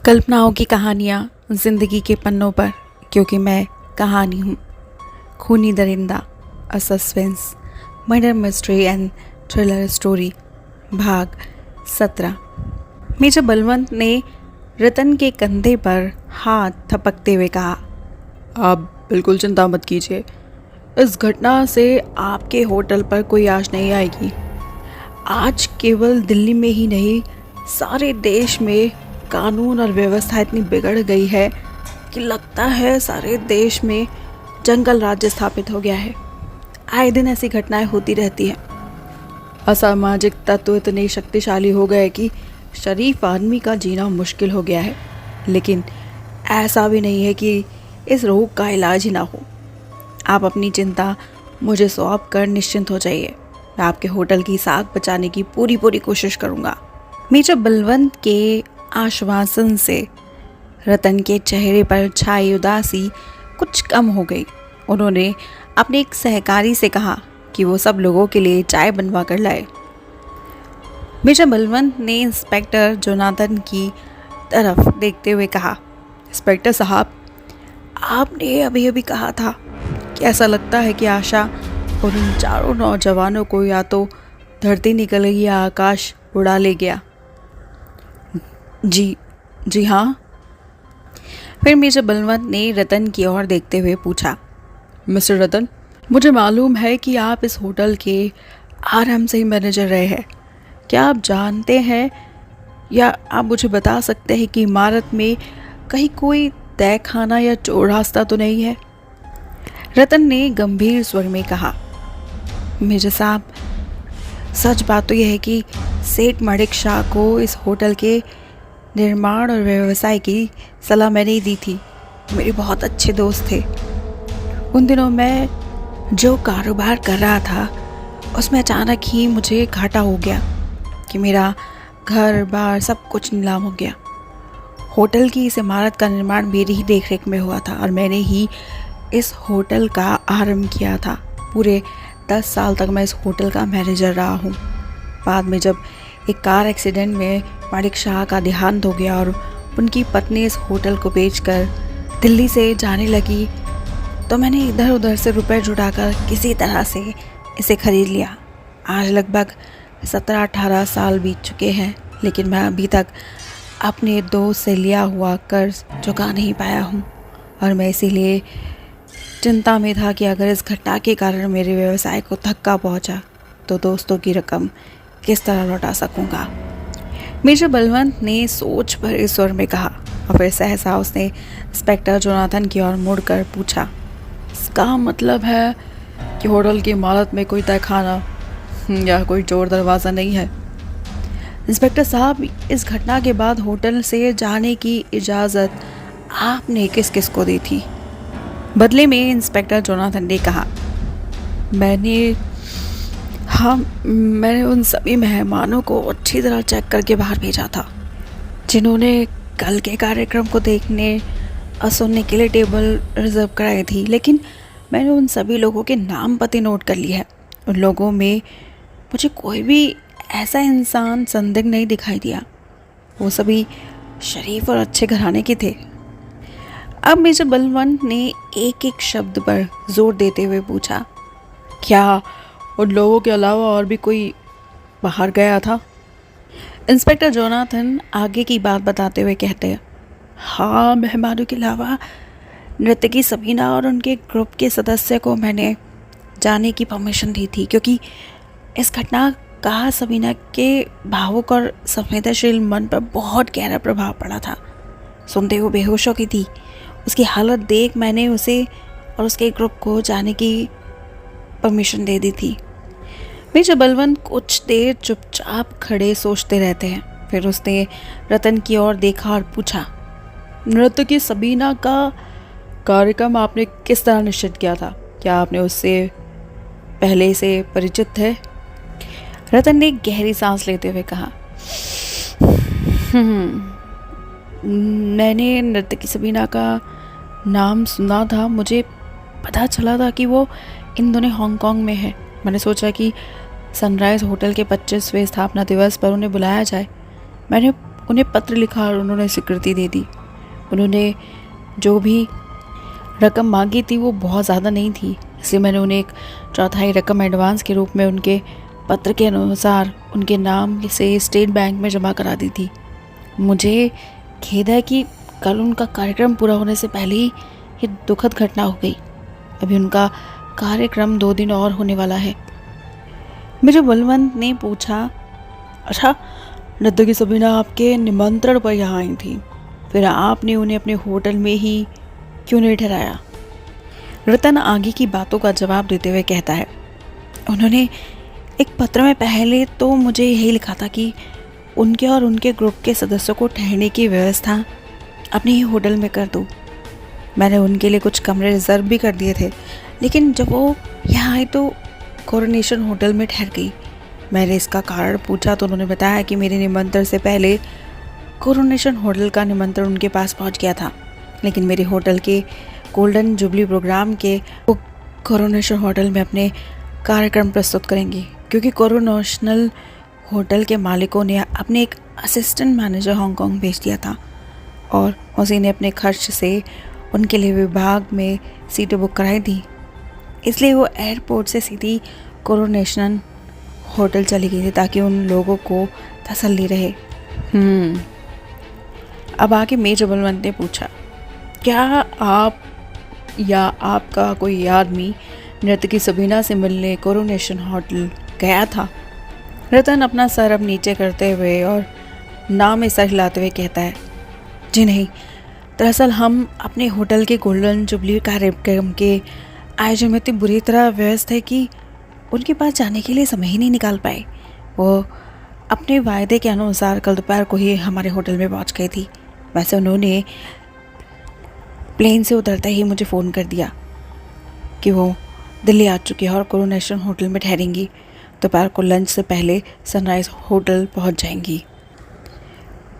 कल्पनाओं की कहानियाँ ज़िंदगी के पन्नों पर, क्योंकि मैं कहानी हूँ। खूनी दरिंदा, a suspense murder mystery and thriller story, भाग 17। मेजर बलवंत ने रतन के कंधे पर हाथ थपकते हुए कहा, आप बिल्कुल चिंता मत कीजिए। इस घटना से आपके होटल पर कोई आँच नहीं आएगी। आज केवल दिल्ली में ही नहीं, सारे देश में कानून और व्यवस्था इतनी बिगड़ गई है कि लगता है सारे देश में जंगल राज्य स्थापित हो गया है। आए दिन ऐसी घटनाएं होती रहती हैं। असामाजिक तत्व इतने शक्तिशाली हो गए कि शरीफ आदमी का जीना मुश्किल हो गया है। लेकिन ऐसा भी नहीं है कि इस रोग का इलाज ही ना हो। आप अपनी चिंता मुझे सौंप कर निश्चिंत हो जाइए। मैं आपके होटल की साख बचाने की पूरी कोशिश करूँगा। मेजर बलवंत के आश्वासन से रतन के चेहरे पर छाई उदासी कुछ कम हो गई। उन्होंने अपने एक सहकारी से कहा कि वो सब लोगों के लिए चाय बनवा कर लाए। मेजर बलवंत ने इंस्पेक्टर जोनाथन की तरफ देखते हुए कहा, इंस्पेक्टर साहब, आपने अभी अभी कहा था कि ऐसा लगता है कि आशा और उन चारों नौजवानों को या तो धरती निकल गई या आकाश उड़ा ले गया। जी हाँ। फिर मेजर बलवंत ने रतन की ओर देखते हुए पूछा, मिस्टर रतन, मुझे मालूम है कि आप इस होटल के आराम से ही मैनेजर रहे हैं। क्या आप जानते हैं या आप मुझे बता सकते हैं कि इमारत में कहीं कोई तहखाना या चोर रास्ता तो नहीं है? रतन ने गंभीर स्वर में कहा, मेजर साहब, सच बात तो यह है कि सेठ माणिक शाह को इस होटल के निर्माण और व्यवसाय की सलाह मैंने ही दी थी। मेरे बहुत अच्छे दोस्त थे। उन दिनों मैं जो कारोबार कर रहा था उसमें अचानक ही मुझे घाटा हो गया कि मेरा घर बार सब कुछ नीलाम हो गया। होटल की इस इमारत का निर्माण मेरी ही देखरेख में हुआ था और मैंने ही इस होटल का आरंभ किया था। पूरे 10 साल तक मैं इस होटल का मैनेजर रहा हूँ। बाद में जब एक कार एक्सीडेंट में माणिक शाह का देहांत हो गया और उनकी पत्नी इस होटल को बेचकर दिल्ली से जाने लगी, तो मैंने इधर उधर से रुपए जुटाकर किसी तरह से इसे खरीद लिया। आज लगभग 17-18 साल बीत चुके हैं, लेकिन मैं अभी तक अपने दोस्त से लिया हुआ कर्ज चुका नहीं पाया हूँ और मैं इसीलिए चिंता में था कि अगर इस घटना के कारण मेरे व्यवसाय को धक्का पहुँचा तो दोस्तों की रकम किस तरह लौटा सकूँगा। मेजर बलवंत ने सोच भरे स्वर में कहा और फिर सहसा उसने इंस्पेक्टर जोनाथन की ओर मुड़कर पूछा, इसका मतलब है कि होटल की इमारत में कोई तहखाना या कोई चोर दरवाज़ा नहीं है? इंस्पेक्टर साहब, इस घटना के बाद होटल से जाने की इजाज़त आपने किस किस को दी थी? बदले में इंस्पेक्टर जोनाथन ने कहा, मैंने उन सभी मेहमानों को अच्छी तरह चेक करके बाहर भेजा था जिन्होंने कल के कार्यक्रम को देखने और सुनने के लिए टेबल रिजर्व कराई थी। लेकिन मैंने उन सभी लोगों के नाम पते नोट कर लिए हैं। उन लोगों में मुझे कोई भी ऐसा इंसान संदिग्ध नहीं दिखाई दिया। वो सभी शरीफ और अच्छे घराने के थे। अब मेजर बलवंत ने एक एक शब्द पर जोर देते हुए पूछा, क्या उन लोगों के अलावा और भी कोई बाहर गया था? इंस्पेक्टर जोनाथन आगे की बात बताते हुए कहते हैं, हाँ, मेहमानों के अलावा नर्तकी सबीना और उनके ग्रुप के सदस्य को मैंने जाने की परमिशन दी थी, क्योंकि इस घटना का सबीना के भावुक और संवेदनशील मन पर बहुत गहरा प्रभाव पड़ा था। सुनते हुए बेहोश हो गई थी। उसकी हालत देख मैंने उसे और उसके ग्रुप को जाने की परमिशन दे दी थी। मेजर बलवंत कुछ देर चुपचाप खड़े सोचते रहते हैं। फिर उसने रतन की ओर देखा और पूछा, नर्तकी सबीना का कार्यक्रम आपने किस तरह निश्चित किया था? क्या आपने उससे पहले से परिचित थे? रतन ने गहरी सांस लेते हुए कहा, मैंने नर्तकी सबीना का नाम सुना था। मुझे पता चला था कि वो इन दोनों हांगकांग में है। मैंने सोचा कि सनराइज़ होटल के 25वें स्थापना दिवस पर उन्हें बुलाया जाए। मैंने उन्हें पत्र लिखा और उन्होंने स्वीकृति दे दी। उन्होंने जो भी रकम मांगी थी वो बहुत ज़्यादा नहीं थी, इसलिए मैंने उन्हें एक चौथाई रकम एडवांस के रूप में उनके पत्र के अनुसार उनके नाम से स्टेट बैंक में जमा करा दी थी। मुझे खेद है कि कल उनका कार्यक्रम पूरा होने से पहले ही ये दुखद घटना हो गई। अभी उनका कार्यक्रम 2 दिन और होने वाला है। मेरे बलवंत ने पूछा, अच्छा, नर्तकी सबीना आपके निमंत्रण पर यहाँ आई थी, फिर आपने उन्हें अपने होटल में ही क्यों नहीं ठहराया? रतन आगे की बातों का जवाब देते हुए कहता है, उन्होंने एक पत्र में पहले तो मुझे यही लिखा था कि उनके और उनके ग्रुप के सदस्यों को ठहरने की व्यवस्था अपने ही होटल में कर दूँ। मैंने उनके लिए कुछ कमरे रिजर्व भी कर दिए थे, लेकिन जब वो यहाँ आई तो कोरोनेशन होटल में ठहर गई। मैंने इसका कारण पूछा तो उन्होंने बताया कि मेरे निमंत्रण से पहले कोरोनेशन होटल का निमंत्रण उनके पास पहुँच गया था, लेकिन मेरे होटल के गोल्डन जुबली प्रोग्राम के वो कोरोनेशन होटल में अपने कार्यक्रम प्रस्तुत करेंगे, क्योंकि कोरोनेशनल होटल के मालिकों ने अपने एक असिस्टेंट मैनेजर हांगकांग भेज दिया था और उसी ने अपने खर्च से उनके लिए विभाग में सीटें बुक कराई थी। इसलिए वो एयरपोर्ट से सीधी कोरोनेशनल होटल चली गई थी ताकि उन लोगों को तसल्ली रहे। अब आके मेजर बलवंत ने पूछा, क्या आप या आपका कोई आदमी नर्तकी सबीना से मिलने कोरोनेशन होटल गया था? रतन अपना सर अब नीचे करते हुए और नाम में सर हिलाते हुए कहता है, जी नहीं, दरअसल हम अपने होटल के गोल्डन जुबली कार्यक्रम के आयोजन में इतनी बुरी तरह व्यस्त है कि उनके पास जाने के लिए समय ही नहीं निकाल पाए। वो अपने वायदे के अनुसार कल दोपहर को ही हमारे होटल में पहुंच गई थी। वैसे उन्होंने प्लेन से उतरते ही मुझे फ़ोन कर दिया कि वो दिल्ली आ चुकी है और कोरोनेशन होटल में ठहरेंगी। दोपहर को लंच से पहले सनराइज़ होटल पहुंच जाएंगी।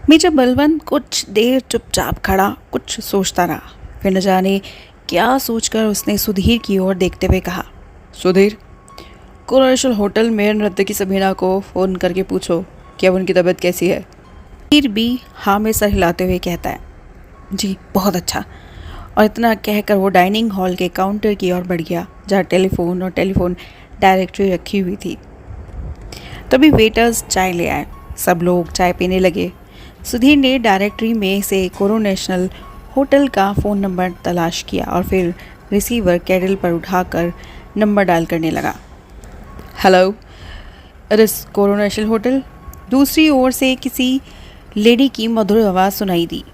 मेजर बलवंत कुछ देर चुपचाप खड़ा कुछ सोचता रहा, फिर न जाने क्या सोचकर उसने सुधीर की ओर देखते हुए कहा, सुधीर, कोरोनेशन होटल में नर्तकी सबीना को फ़ोन करके पूछो कि अब उनकी तबीयत कैसी है। सुधीर भी हाँ में सर हिलाते हुए कहता है, जी बहुत अच्छा। और इतना कहकर वो डाइनिंग हॉल के काउंटर की ओर बढ़ गया जहाँ टेलीफोन और टेलीफोन डायरेक्टरी रखी हुई थी। तभी वेटर्स चाय ले आए। सब लोग चाय पीने लगे। सुधीर ने डायरेक्टरी में से कोरोनेशनल होटल का फ़ोन नंबर तलाश किया और फिर रिसीवर कैडल पर उठाकर नंबर डायल करने लगा। Hello, it is Coronational hotel. दूसरी ओर से किसी लेडी की मधुर आवाज़ सुनाई दी।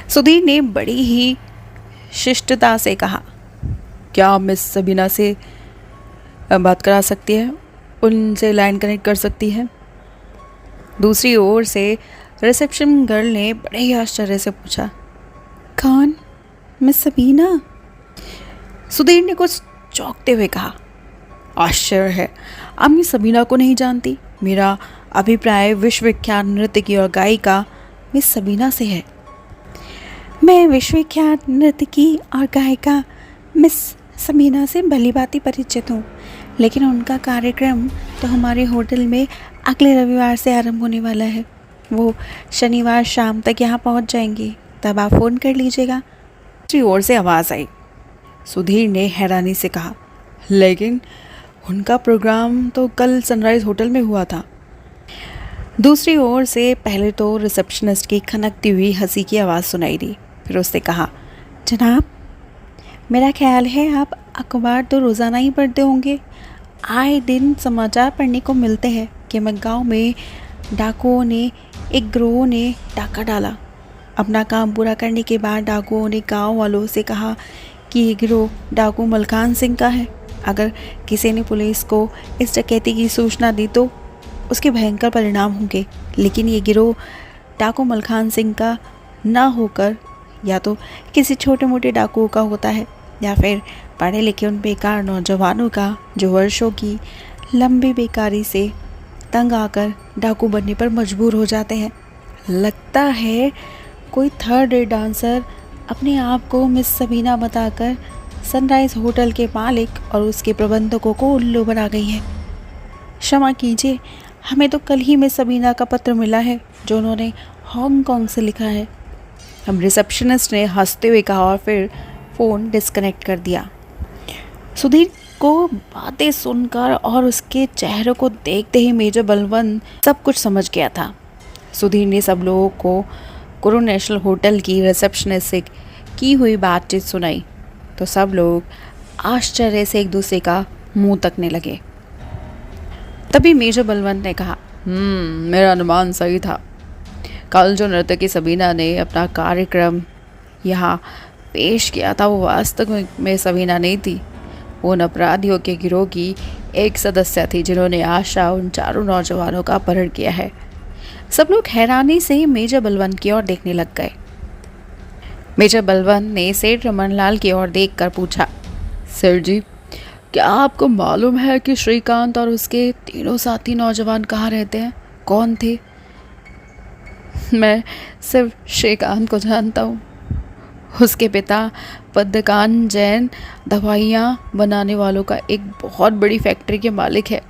सुधीर ने बड़ी ही शिष्टता से कहा, क्या आप मिस सबीना से बात करा सकती है? उनसे लाइन कनेक्ट कर सकती है? दूसरी ओर से रिसेप्शन गर्ल ने बड़े ही आश्चर्य से पूछा, कौन? मिस सबीना? सुधीर ने कुछ चौंकते हुए कहा, आश्चर्य है, आप मिस सबीना को नहीं जानती? मेरा अभिप्राय विश्वविख्यात नृत्यकी और गायिका मिस सबीना से है। मैं विश्वविख्यात नर्तकी और गायिका मिस सबीना से भलीभांति परिचित हूँ, लेकिन उनका कार्यक्रम तो हमारे होटल में अगले रविवार से आरंभ होने वाला है। वो शनिवार शाम तक यहाँ पहुँच जाएंगी, तब आप फ़ोन कर लीजिएगा। दूसरी ओर से आवाज़ आई। सुधीर ने हैरानी से कहा, लेकिन उनका प्रोग्राम तो कल सनराइज़ होटल में हुआ था। दूसरी ओर से पहले तो रिसेप्शनिस्ट की खनकती हुई हंसी की आवाज़ सुनाई दी। फिर उसने कहा, जनाब, मेरा ख्याल है आप अखबार तो रोज़ाना ही पढ़ते होंगे। आए दिन समाचार पढ़ने को मिलते हैं कि गाँव में डाकुओं ने एक गिरोह ने डाका डाला। अपना काम पूरा करने के बाद डाकुओं ने गांव वालों से कहा कि ये गिरोह डाकू मलखान सिंह का है। अगर किसी ने पुलिस को इस डकैती की सूचना दी तो उसके भयंकर परिणाम होंगे, लेकिन ये गिरोह डाकू मलखान सिंह का ना होकर या तो किसी छोटे मोटे डाकुओं का होता है या फिर पढ़े लिखे उन बेकार नौजवानों का जो वर्षों की लंबी बेकारी से तंग आकर डाकू बनने पर मजबूर हो जाते हैं। लगता है कोई थर्ड रेट डांसर अपने आप को मिस सबीना बताकर सनराइज़ होटल के मालिक और उसके प्रबंधकों को उल्लू बना गई है। क्षमा कीजिए, हमें तो कल ही मिस सबीना का पत्र मिला है जो उन्होंने हांगकांग से लिखा है। हम रिसेप्शनिस्ट ने हंसते हुए कहा और फिर फ़ोन डिस्कनेक्ट कर दिया। सुधीर को बातें सुनकर और उसके चेहरे को देखते ही मेजर बलवंत सब कुछ समझ गया था। सुधीर ने सब लोगों को कोरोनेशनल होटल की रिसेप्शनिस्ट से की हुई बातचीत सुनाई तो सब लोग आश्चर्य से एक दूसरे का मुंह तकने लगे। तभी मेजर बलवंत ने कहा, मेरा अनुमान सही था। कल जो नर्तकी सबीना ने अपना कार्यक्रम यहाँ पेश किया था वो वास्तव में सबीना नहीं थी। उन अपराधियों के गिरोह की एक सदस्य थी जिन्होंने आशा उन चारों नौजवानों का अपहरण किया है। सब लोग हैरानी से मेजर बलवंत की ओर देखने लग गए। मेजर बलवंत ने सेठ रमनलाल की ओर देखकर पूछा, सर जी, क्या आपको मालूम है कि श्रीकांत और उसके तीनों साथी नौजवान कहाँ रहते हैं? कौन थे? मैं सिर्फ श्रीकांत को जानता हूँ। उसके पिता पद्मकांत जैन दवाइयाँ बनाने वालों का एक बहुत बड़ी फैक्ट्री के मालिक है।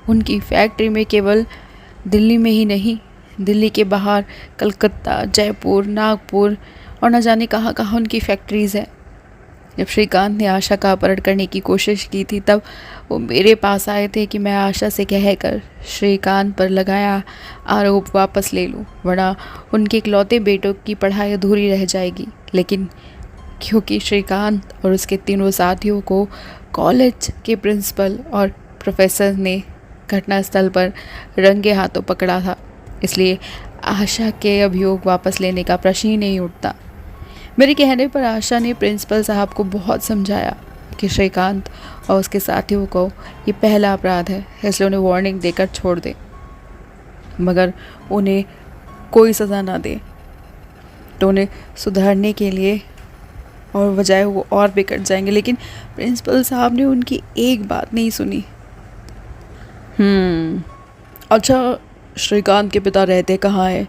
उनकी फैक्ट्री में केवल दिल्ली में ही नहीं, दिल्ली के बाहर कलकत्ता, जयपुर, नागपुर और न जाने कहाँ कहाँ उनकी फैक्ट्रीज़ हैं। जब श्रीकांत ने आशा का अपहरण करने की कोशिश की थी तब वो मेरे पास आए थे कि मैं आशा से कहकर श्रीकांत पर लगाया आरोप वापस ले लूँ, वरना उनके इकलौते बेटों की पढ़ाई अधूरी रह जाएगी। लेकिन क्योंकि श्रीकांत और उसके तीनों साथियों को कॉलेज के प्रिंसिपल और प्रोफेसर ने घटनास्थल पर रंगे हाथों पकड़ा था, इसलिए आशा के अभियोग वापस लेने का प्रश्न ही नहीं उठता। मेरे कहने पर आशा ने प्रिंसिपल साहब को बहुत समझाया कि श्रीकांत और उसके साथियों को ये पहला अपराध है, इसलिए उन्हें वार्निंग देकर छोड़ दे, मगर उन्हें कोई सज़ा ना दे तो उन्हें सुधारने के लिए और बजाय वो और बिगड़ जाएंगे। लेकिन प्रिंसिपल साहब ने उनकी एक बात नहीं सुनी। अच्छा, श्रीकांत के पिता रहते कहाँ हैं?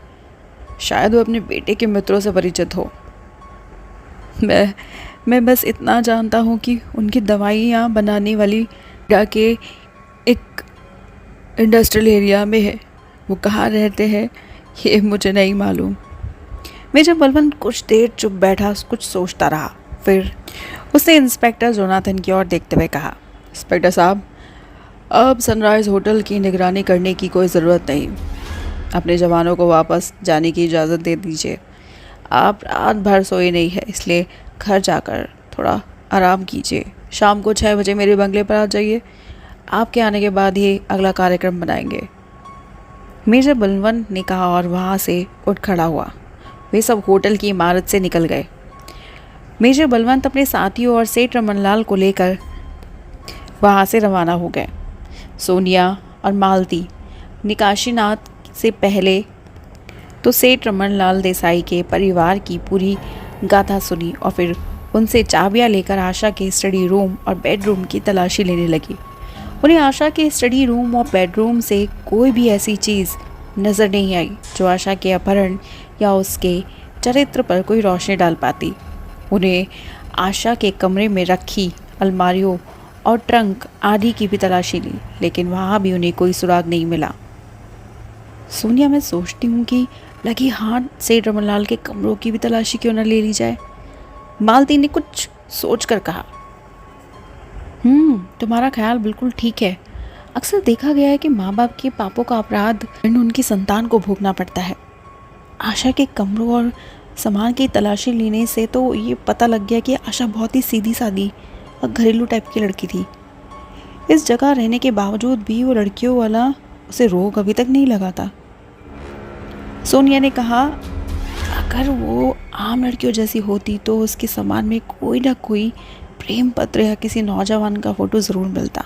शायद वो अपने बेटे के मित्रों से परिचित हो। मैं बस इतना जानता हूँ कि उनकी दवाइयाँ बनाने वाली के एक इंडस्ट्रियल एरिया में है। वो कहाँ रहते हैं ये मुझे नहीं मालूम। मेजर बलवंत कुछ देर चुप बैठा कुछ सोचता रहा। फिर उसने इंस्पेक्टर जोनाथन की ओर देखते हुए कहा, इंस्पेक्टर साहब, अब सनराइज़ होटल की निगरानी करने की कोई ज़रूरत नहीं। अपने जवानों को वापस जाने की इजाज़त दे दीजिए। आप रात भर सोए नहीं है, इसलिए घर जाकर थोड़ा आराम कीजिए। शाम को 6 बजे मेरे बंगले पर आ जाइए। आपके आने के बाद ही अगला कार्यक्रम बनाएंगे। मेजर बलवंत ने कहा और वहाँ से उठ खड़ा हुआ। वे सब होटल की इमारत से निकल गए। मेजर बलवंत अपने साथियों और सेठ रमनलाल को लेकर वहाँ से रवाना हो गए। सोनिया और मालती ने काशीनाथ से पहले तो सेठ रमनलाल देसाई के परिवार की पूरी गाथा सुनी और फिर उनसे चाबियां लेकर आशा के स्टडी रूम और बेडरूम की तलाशी लेने लगी। उन्हें आशा के स्टडी रूम और बेडरूम से कोई भी ऐसी चीज़ नज़र नहीं आई जो आशा के अपहरण या उसके चरित्र पर कोई रोशनी डाल पाती। उन्हें आशा के कमरे में रखी अलमारियों और ट्रंक आदि की भी तलाशी ली, लेकिन वहाँ भी उन्हें कोई सुराग नहीं मिला। सोनिया, मैं सोचती हूँ कि लगी हाथ सेठ रमनलाल के कमरों की भी तलाशी क्यों न ले ली जाए। मालती ने कुछ सोचकर कहा, तुम्हारा ख्याल बिल्कुल ठीक है। अक्सर देखा गया है कि माँ बाप के पापों का अपराध उनकी संतान को भोगना पड़ता है। आशा के कमरों और सामान की तलाशी लेने से तो ये पता लग गया कि आशा बहुत ही सीधी सादी और घरेलू टाइप की लड़की थी। इस जगह रहने के बावजूद भी वो लड़कियों वाला उसे रोग अभी तक नहीं लगा था। सोनिया ने कहा, अगर वो आम लड़कियों जैसी होती तो उसके सामान में कोई ना कोई प्रेम पत्र या किसी नौजवान का फ़ोटो ज़रूर मिलता।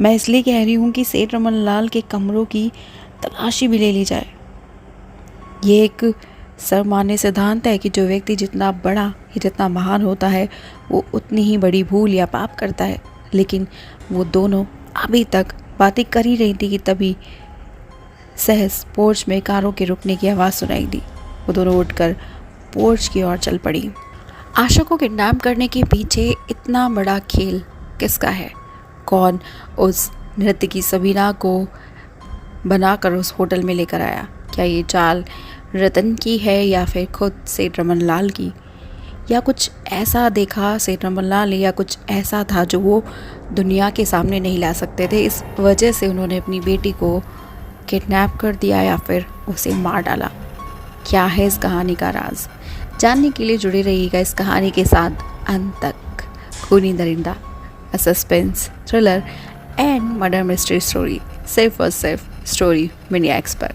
मैं इसलिए कह रही हूँ कि सेठ रमनलाल के कमरों की तलाशी भी ले ली जाए। ये एक सर्वमान्य सिद्धांत है कि जो व्यक्ति जितना बड़ा या जितना महान होता है वो उतनी ही बड़ी भूल या पाप करता है। लेकिन वो दोनों अभी तक बातें कर ही रही थी कि तभी सहज पोर्च में कारों के रुकने की आवाज़ सुनाई दी। वो दोनों उठकर पोर्च की ओर चल पड़ी। आशा को किडनैप करने के पीछे इतना बड़ा खेल किसका है? कौन उस नृत्यकी सबीना को बनाकर उस होटल में लेकर आया? क्या ये चाल रतन की है या फिर खुद सेठ रमन लाल की, या कुछ ऐसा देखा सेठ रमन लाल ने, या कुछ ऐसा था जो वो दुनिया के सामने नहीं ला सकते थे, इस वजह से उन्होंने अपनी बेटी को किडनैप कर दिया या फिर उसे मार डाला। क्या है इस कहानी का राज? जानने के लिए जुड़े रहिएगा इस कहानी के साथ अंत तक। खूनी दरिंदा, a suspense thriller and murder mystery story, सिर्फ और सिर्फ स्टोरी मैनिएक्स पर।